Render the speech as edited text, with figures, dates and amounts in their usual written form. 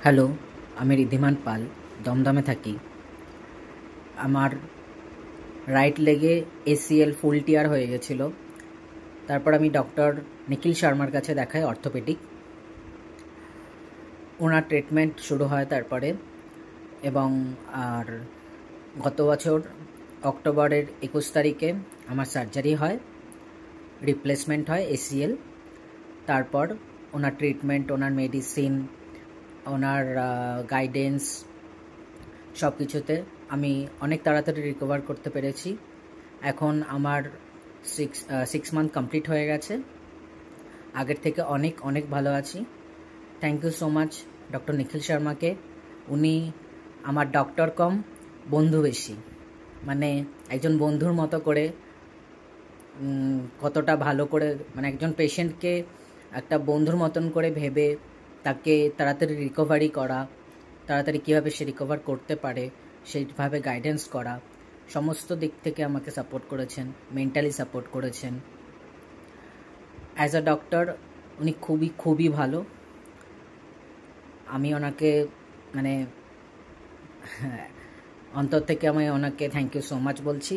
Hello, আমি ঋদ্ধিমান পাল, দমদমে থাকি। আমার রাইট লেগে এসিএল ফুল টিয়ার হয়ে গেছিলো। তারপর আমি ডক্টর নিখিল শর্মার কাছে দেখাই, অর্থোপেডিক। ওনার ট্রিটমেন্ট শুরু হয় তারপরে, এবং আর গত বছর অক্টোবরের 21 তারিখে আমার সার্জারি হয়, রিপ্লেসমেন্ট হয় এসিএল। তারপর ওনার ট্রিটমেন্ট, ওনার মেডিসিন, ওনার গাইডেন্স সব কিছুতে আমি অনেক তাড়াতাড়ি রিকভার করতে পেরেছি। এখন আমার 6 মান্থ কমপ্লিট হয়ে গেছে। আগের থেকে অনেক অনেক ভালো আছি। Thank you so much doctor Nikhil শর্মাকে। উনি আমার ডক্টর কম বন্ধু বেশি, মানে একজন বন্ধুর মতো করে কতটা ভালো করে, মানে একজন পেশেন্টকে একটা বন্ধুর মতন করে ভেবে তাকে তাড়াতাড়ি রিকভারি করা, তাড়াতাড়ি কীভাবে সে রিকভার করতে পারে সেইভাবে গাইডেন্স করা, সমস্ত দিক থেকে আমাকে সাপোর্ট করেছেন, মেন্টালি সাপোর্ট করেছেন। অ্যাজ আ ডক্টর উনি খুবই খুবই ভালো। আমি ওনাকে মানে অন্তর থেকে আমি ওনাকে থ্যাংক ইউ সো মাচ বলছি।